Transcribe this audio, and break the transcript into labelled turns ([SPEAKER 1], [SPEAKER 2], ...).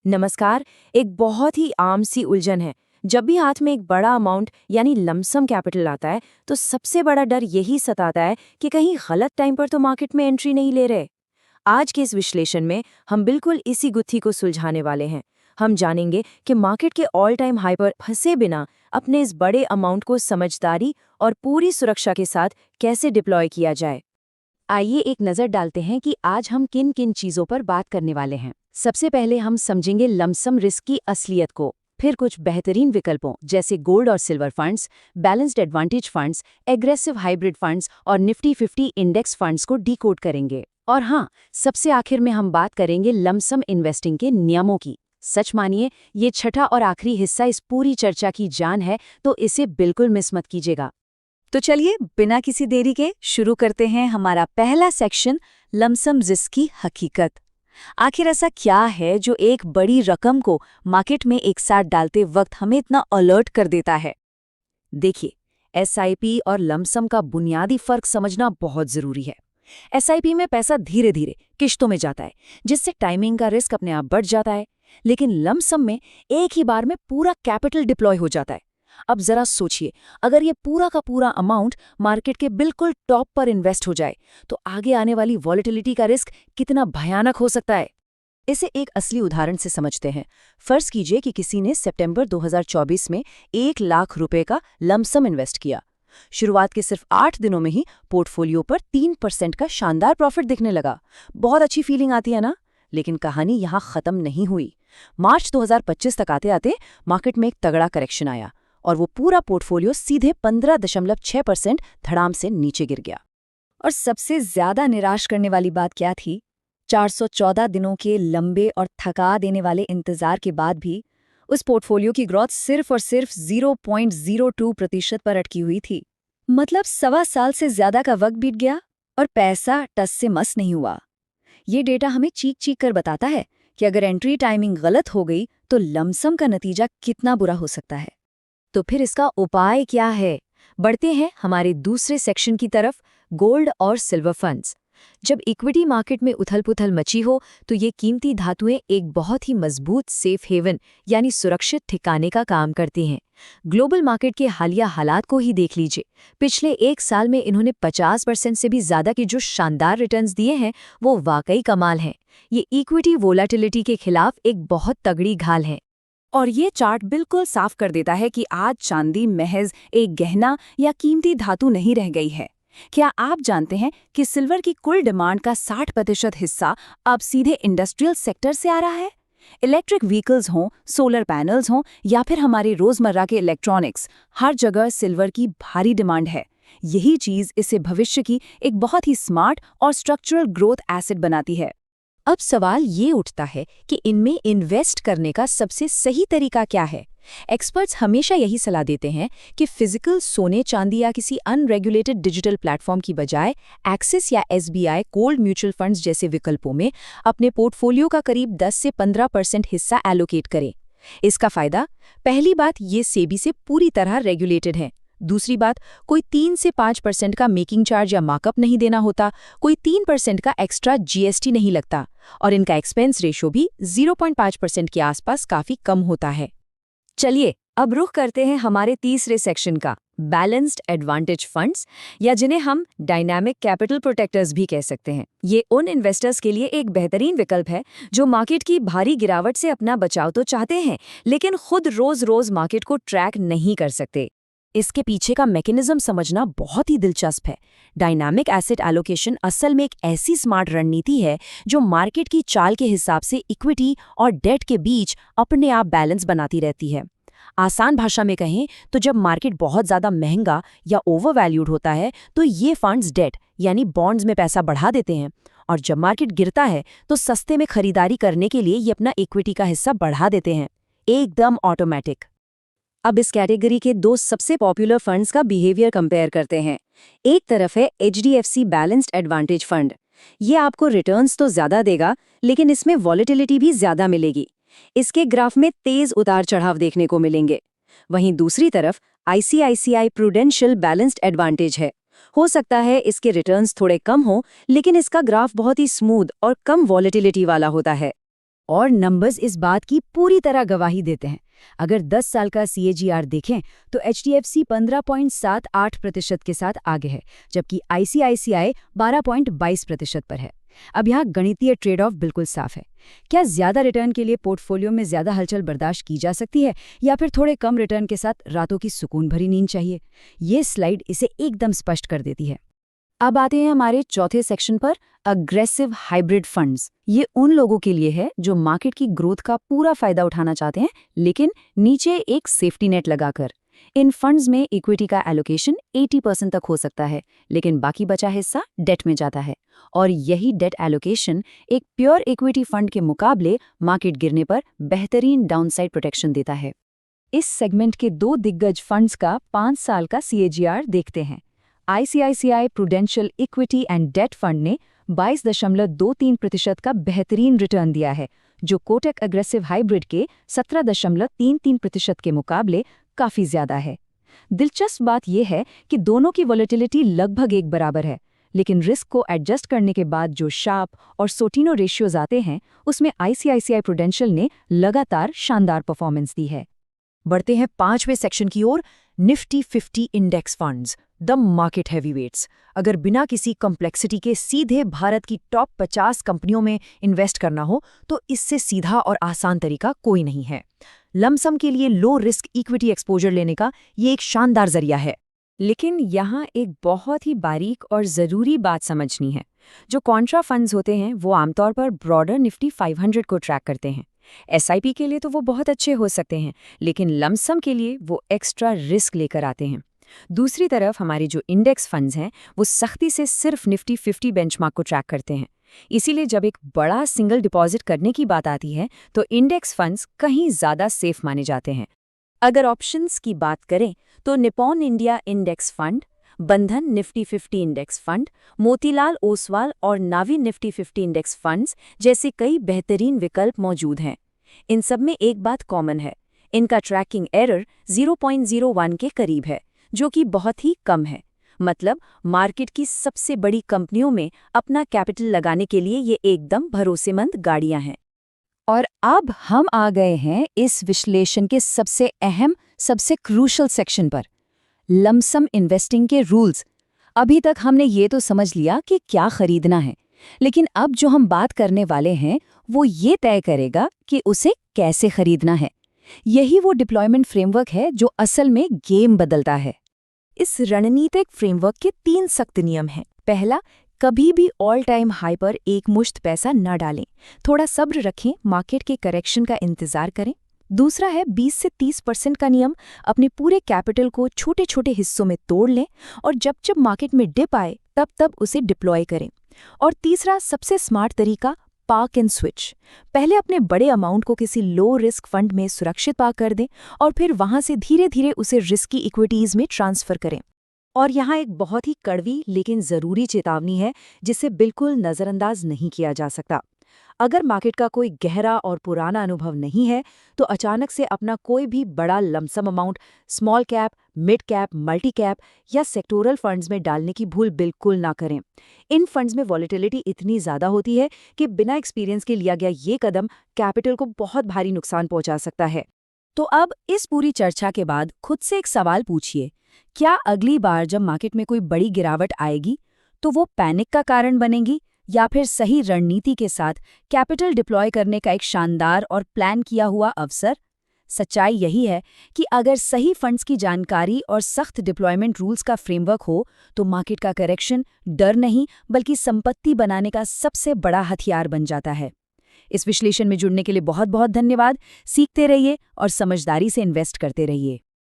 [SPEAKER 1] नमस्कार। एक बहुत ही आम सी उलझन है। जब भी हाथ में एक बड़ा अमाउंट यानी लमसम कैपिटल आता है तो सबसे बड़ा डर यही सताता है कि कहीं गलत टाइम पर तो मार्केट में एंट्री नहीं ले रहे। आज के इस विश्लेषण में हम बिल्कुल इसी गुत्थी को सुलझाने वाले हैं। हम जानेंगे कि मार्केट के ऑल टाइम हाई पर फंसे बिना अपने इस बड़े अमाउंट को समझदारी और पूरी सुरक्षा के साथ कैसे डिप्लॉय किया जाए। आइए एक नज़र डालते हैं कि आज हम किन किन चीज़ों पर बात करने वाले हैं। सबसे पहले हम समझेंगे लमसम रिस्क की असलियत को, फिर कुछ बेहतरीन विकल्पों जैसे गोल्ड और silver funds, balanced advantage funds, aggressive hybrid funds और निफ्टी 50 इंडेक्स फंड्स को डीकोड करेंगे। और हाँ, सबसे आखिर में हम बात करेंगे लमसम इन्वेस्टिंग के नियमों की। सच मानिए, ये छठा और आखिरी हिस्सा इस पूरी चर्चा की जान है, तो इसे बिल्कुल मिस मत कीजिएगा।
[SPEAKER 2] तो चलिए बिना किसी देरी के शुरू करते हैं हमारा पहला सेक्शन, लमसम रिस्क की हकीकत। आखिर ऐसा क्या है जो एक बड़ी रकम को मार्केट में एक साथ डालते वक्त हमें इतना अलर्ट कर देता है?
[SPEAKER 1] देखिए, एसआईपी और लमसम का बुनियादी फर्क समझना बहुत जरूरी है। एसआईपी में पैसा धीरे धीरे किश्तों में जाता है, जिससे टाइमिंग का रिस्क अपने आप बढ़ जाता है। लेकिन लमसम में एक ही बार में पूरा कैपिटल डिप्लॉय हो जाता है। अब जरा सोचिए, अगर ये पूरा का पूरा अमाउंट मार्केट के बिल्कुल टॉप पर इन्वेस्ट हो जाए तो आगे आने वाली वॉलेटिलिटी का रिस्क कितना भयानक हो सकता है। इसे एक असली उदाहरण से समझते हैं। फर्ज कीजिए कि किसी ने सितंबर 2024 में 1 लाख रुपए का लमसम इन्वेस्ट किया। शुरुआत के सिर्फ 8 दिनों में ही पोर्टफोलियो पर 3% का शानदार प्रॉफिट दिखने लगा। बहुत अच्छी फीलिंग आती है ना? लेकिन कहानी यहाँ खत्म नहीं हुई। मार्च 2025 तक आते आते मार्केट में एक तगड़ा करेक्शन आया और वो पूरा पोर्टफोलियो सीधे 15.6% धड़ाम से नीचे गिर गया।
[SPEAKER 2] और सबसे ज्यादा निराश करने वाली बात क्या थी? 414 दिनों के लंबे और थका देने वाले इंतजार के बाद भी उस पोर्टफोलियो की ग्रोथ सिर्फ और सिर्फ 0.02% पर अटकी हुई थी। मतलब 1.25 साल से ज्यादा का वक्त बीत गया और पैसा टस से मस नहीं हुआ। ये डेटा हमें चीख चीख कर बताता है कि अगर एंट्री टाइमिंग गलत हो गई तो लमसम का नतीजा कितना बुरा हो सकता है।
[SPEAKER 1] तो फिर इसका उपाय क्या है? बढ़ते हैं हमारे दूसरे सेक्शन की तरफ, गोल्ड और सिल्वर फंड्स। जब इक्विटी मार्केट में उथल-पुथल मची हो तो ये कीमती धातुएं एक बहुत ही मजबूत सेफ हेवन यानी सुरक्षित ठिकाने का काम करती हैं। ग्लोबल मार्केट के हालिया हालात को ही देख लीजिए। पिछले 1 साल में इन्होंने 50% से भी ज्यादा के जो शानदार रिटर्न्स दिए हैं वो वाकई कमाल हैं। ये इक्विटी वोलाटिलिटी के खिलाफ एक बहुत तगड़ी घाल है।
[SPEAKER 2] और ये चार्ट बिल्कुल साफ कर देता है कि आज चांदी महज एक गहना या कीमती धातु नहीं रह गई है। क्या आप जानते हैं कि सिल्वर की कुल डिमांड का 60% हिस्सा अब सीधे इंडस्ट्रियल सेक्टर से आ रहा है? इलेक्ट्रिक व्हीकल्स हों, सोलर पैनल्स हों या फिर हमारे रोजमर्रा के इलेक्ट्रॉनिक्स, हर जगह सिल्वर की भारी डिमांड है। यही चीज इसे भविष्य की एक बहुत ही स्मार्ट और स्ट्रक्चरल ग्रोथ एसेट बनाती है।
[SPEAKER 1] अब सवाल ये उठता है कि इनमें इन्वेस्ट करने का सबसे सही तरीका क्या है? एक्सपर्ट्स हमेशा यही सलाह देते हैं कि फिजिकल सोने चांदी या किसी अनरेगुलेटेड डिजिटल प्लेटफॉर्म की बजाय एक्सिस या एसबीआई कोल्ड म्यूचुअल फंड्स जैसे विकल्पों में अपने पोर्टफोलियो का करीब 10 से 15% हिस्सा एलोकेट करें। इसका फायदा, पहली बात, ये सेबी से पूरी तरह रेगुलेटेड है। दूसरी बात, कोई 3 से 5% का मेकिंग चार्ज या मार्कअप नहीं देना होता, कोई 3% का एक्स्ट्रा जीएसटी नहीं लगता और इनका एक्सपेंस रेशो भी 0.5% के आसपास काफी कम होता है। चलिए अब रुख करते हैं हमारे तीसरे सेक्शन का, बैलेंस्ड एडवांटेज फंड्स, या जिन्हें हम डायनामिक कैपिटल प्रोटेक्टर्स भी कह सकते हैं। ये उन इन्वेस्टर्स के लिए एक बेहतरीन विकल्प है जो मार्केट की भारी गिरावट से अपना बचाव तो चाहते हैं लेकिन खुद रोज रोज मार्केट को ट्रैक नहीं कर सकते। इसके पीछे का मैकेनिज्म समझना बहुत ही दिलचस्प है। डायनामिक एसेट एलोकेशन असल में एक ऐसी स्मार्ट रणनीति है जो मार्केट की चाल के हिसाब से इक्विटी और डेट के बीच अपने आप बैलेंस बनाती रहती है। आसान भाषा में कहें तो जब मार्केट बहुत ज्यादा महंगा या ओवरवैल्यूड होता है तो ये फंड्स डेट यानी बॉन्ड्स में पैसा बढ़ा देते हैं, और जब मार्केट गिरता है तो सस्ते में खरीदारी करने के लिए ये अपना इक्विटी का हिस्सा बढ़ा देते हैं, एकदम ऑटोमेटिक। अब इस कैटेगरी के दो सबसे पॉपुलर फंड्स का बिहेवियर कंपेयर करते हैं। एक तरफ है एचडीएफसी बैलेंस्ड एडवांटेज फंड। ये आपको रिटर्न्स तो ज्यादा देगा लेकिन इसमें वॉलेटिलिटी भी ज्यादा मिलेगी। इसके ग्राफ में तेज उतार चढ़ाव देखने को मिलेंगे। वहीं दूसरी तरफ आईसीआईसीआई प्रूडेंशियल बैलेंस्ड एडवांटेज है। हो सकता है इसके रिटर्न्स थोड़े कम हो लेकिन इसका ग्राफ बहुत ही स्मूथ और कम वॉलेटिलिटी वाला होता है। और नंबर्स इस बात की पूरी तरह गवाही देते हैं। अगर 10 साल का CAGR देखें तो HDFC 15.78% के साथ आगे है, जबकि ICICI 12.22% पर है। अब यहाँ गणितीय ट्रेड ऑफ बिल्कुल साफ है। क्या ज्यादा रिटर्न के लिए पोर्टफोलियो में ज्यादा हलचल बर्दाश्त की जा सकती है, या फिर थोड़े कम रिटर्न के साथ रातों की सुकून भरी नींद चाहिए? ये स्लाइड इसे एकदम स्पष्ट कर देती है।
[SPEAKER 2] अब आते हैं हमारे चौथे सेक्शन पर, अग्रेसिव हाइब्रिड फंड्स। ये उन लोगों के लिए है जो मार्केट की ग्रोथ का पूरा फायदा उठाना चाहते हैं, लेकिन नीचे एक सेफ्टी नेट लगाकर। इन फंड्स में इक्विटी का एलोकेशन 80% तक हो सकता है, लेकिन बाकी बचा हिस्सा डेट में जाता है। और यही डेट एलोकेशन एक प्योर इक्विटी फंड के मुकाबले मार्केट गिरने पर बेहतरीन डाउनसाइड प्रोटेक्शन देता है। इस सेगमेंट के 2 दिग्गज फंड्स का 5 साल का CAGR देखते हैं। ICICI prudential equity and debt fund ने 22.23% का बेहतरीन रिटर्न दिया है, जो कोटक अग्रेसिव हाइब्रिड के 17.33% के मुकाबले काफी ज्यादा है। दिलचस्प बात यह है कि दोनों की वॉलेटिलिटी लगभग एक बराबर है, लेकिन रिस्क को एडजस्ट करने के बाद जो शार्प और सोटिनो रेशियोज आते हैं, उसमें ICICI प्रूडेंशियल ने लगातार शानदार परफॉर्मेंस दी है।
[SPEAKER 1] बढ़ते हैं 5वें सेक्शन की ओर, Nifty 50 index funds, the market heavyweights. अगर बिना किसी कॉम्प्लेक्सिटी के सीधे भारत की टॉप 50 कंपनियों में इन्वेस्ट करना हो, तो इससे सीधा और आसान तरीका कोई नहीं है। लमसम के लिए लो रिस्क इक्विटी एक्सपोजर लेने का ये एक शानदार जरिया है।
[SPEAKER 2] लेकिन यहाँ एक बहुत ही बारीक और ज़रूरी बात समझनी है। जो कॉन्ट्रा फंड्स होते हैं वो आमतौर पर ब्रॉडर निफ्टी 500 को ट्रैक करते हैं। SIP के लिए तो वो बहुत अच्छे हो सकते हैं, लेकिन लमसम के लिए वो एक्स्ट्रा रिस्क लेकर आते हैं। दूसरी तरफ हमारे जो इंडेक्स फंड्स हैं वो सख्ती से सिर्फ निफ्टी 50 बेंचमार्क को ट्रैक करते हैं। इसीलिए जब एक बड़ा सिंगल डिपॉजिट करने की बात आती है तो इंडेक्स फंड्स कहीं ज़्यादा सेफ माने जाते हैं। अगर ऑप्शंस की बात करें तो निप्पॉन इंडिया इंडेक्स फंड, बंधन Nifty 50 index fund, Motilal Oswal और नावी निफ्टी 50 इंडेक्स फंड्स जैसे कई बेहतरीन विकल्प मौजूद हैं। इन सब में एक बात कॉमन है, इनका ट्रैकिंग एरर 0.01 के करीब है, जो कि बहुत ही कम है। मतलब मार्केट की सबसे बड़ी कंपनियों में अपना कैपिटल लगाने के लिए ये एकदम भरोसेमंद गाड़ियां हैं। और अब हम आ गए हैं इस विश्लेषण के सबसे अहम, सबसे क्रूशल सेक्शन पर, लमसम इन्वेस्टिंग के रूल्स। अभी तक हमने ये तो समझ लिया कि क्या खरीदना है, लेकिन अब जो हम बात करने वाले हैं वो ये तय करेगा कि उसे कैसे खरीदना है। यही वो डिप्लॉयमेंट फ्रेमवर्क है जो असल में गेम बदलता है। इस रणनीतिक फ्रेमवर्क के 3 सख्त नियम हैं। पहला, कभी भी ऑल टाइम हाई पर एक मुश्त पैसा न डालें, थोड़ा सब्र रखें, मार्केट के करेक्शन का इंतजार करें। दूसरा है 20 से 30% का नियम, अपने पूरे कैपिटल को छोटे छोटे हिस्सों में तोड़ लें और जब जब मार्केट में डिप आए तब तब उसे डिप्लॉय करें। और तीसरा सबसे स्मार्ट तरीका, पार्क एंड स्विच। पहले अपने बड़े अमाउंट को किसी लो रिस्क फंड में सुरक्षित पार्क कर दें और फिर वहां से धीरे धीरे उसे रिस्की इक्विटीज में ट्रांसफर करें। और यहाँ एक बहुत ही कड़वी लेकिन ज़रूरी चेतावनी है जिसे बिल्कुल नज़रअंदाज नहीं किया जा सकता। अगर मार्केट का कोई गहरा और पुराना अनुभव नहीं है तो अचानक से अपना कोई भी बड़ा lump sum amount small cap, mid cap, multi cap या सेक्टोरल फंड्स में डालने की भूल बिल्कुल ना करें। इन फंड्स में वॉलेटिलिटी इतनी ज़्यादा होती है कि बिना एक्सपीरियंस के लिया गया ये कदम कैपिटल को बहुत भारी नुकसान पहुंचा सकता है। तो अब इस पूरी चर्चा के बाद खुद से एक सवाल पूछिए, क्या अगली बार जब मार्केट में कोई बड़ी गिरावट आएगी तो वो पैनिक का कारण बनेगी या फिर सही रणनीति के साथ कैपिटल डिप्लॉय करने का एक शानदार और प्लान किया हुआ अवसर? सच्चाई यही है कि अगर सही फंड्स की जानकारी और सख्त डिप्लॉयमेंट रूल्स का फ्रेमवर्क हो तो मार्केट का करेक्शन डर नहीं बल्कि संपत्ति बनाने का सबसे बड़ा हथियार बन जाता है। इस विश्लेषण में जुड़ने के लिए बहुत बहुत धन्यवाद। सीखते रहिए और समझदारी से इन्वेस्ट करते रहिए।